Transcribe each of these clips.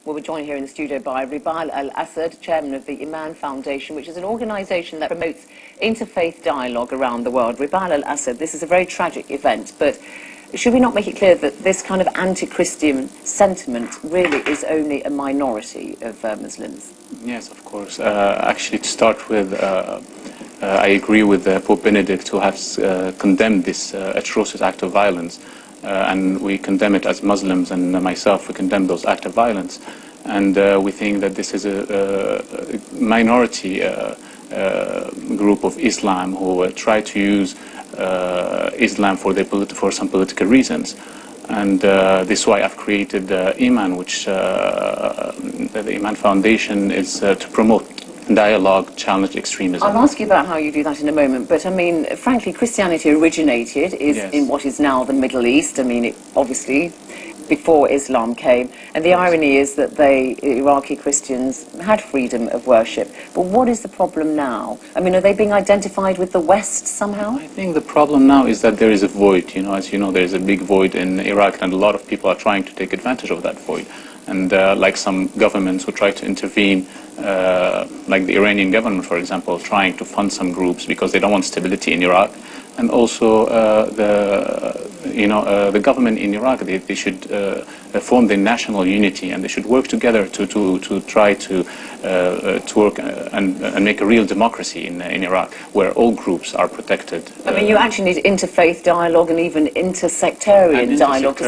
Well, we're joined here in the studio by Ribal al-Assad, chairman of the Iman Foundation, which is an organisation that promotes interfaith dialogue around the world. Ribal al-Assad, this is a very tragic event, but should we not make it clear that this kind of anti-Christian sentiment really is only a minority of Muslims? Yes, of course. Actually, to start with, I agree with Pope Benedict, who has condemned this atrocious act of violence. And we condemn it as Muslims, and myself, we condemn those acts of violence. And we think that this is a minority group of Islam who try to use Islam for some political reasons. And this is why I've created Iman, which the Iman Foundation is to promote dialogue, challenge extremism. I'll ask you about how you do that in a moment, but I mean, frankly, Christianity originated in what is now the Middle East. I mean, it obviously before Islam came, and the irony is that Iraqi Christians had freedom of worship. But what is the problem now? I mean, are they being identified with the West somehow? I think the problem now is that there is a void. As you know, there is a big void in Iraq, and a lot of people are trying to take advantage of that void. And like some governments who try to intervene, like the Iranian government, for example, trying to fund some groups because they don't want stability in Iraq. And also the government in Iraq, they should form the national unity, and they should work together to try to work and make a real democracy in Iraq, where all groups are protected. I mean, you actually need interfaith dialogue and even intersectarian dialogue.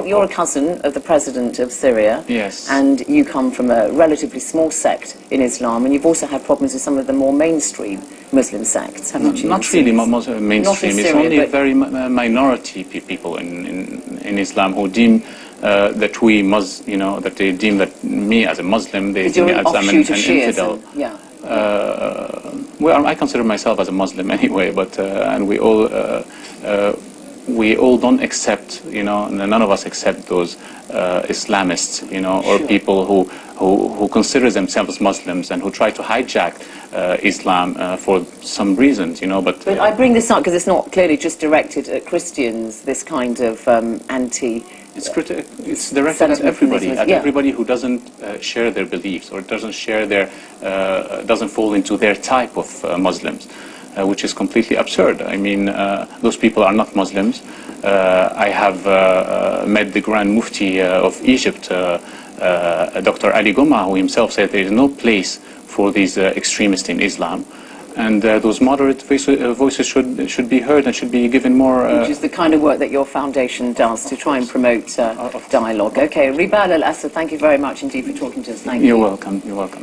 You're a cousin of the president of Syria. Yes. And you come from a relatively small sect in Islam, and you've also had problems with some of the more mainstream Muslim sects, haven't you? Not really mainstream. It's only a very minority people in Islam who deem that that they deem that me as a Muslim, they deem me as I'm an infidel. Yeah. Well, I consider myself as a Muslim anyway, but and we all don't accept, none of us accept those Islamists, or people who consider themselves Muslims and who try to hijack Islam for some reasons, But I bring this up because it's not clearly just directed at Christians. This kind of anti. It's directed at everybody, everybody who doesn't share their beliefs or doesn't fall into their type of Muslims. Which is completely absurd. I mean, those people are not Muslims. I have met the Grand Mufti of Egypt, Dr. Ali Goma, who himself said there is no place for these extremists in Islam. And those moderate voices should be heard and should be given more... Which is the kind of work that your foundation does to try and promote dialogue. Okay, Ribal al-Assad, thank you very much indeed for talking to us. Thank you. You're welcome. You're welcome.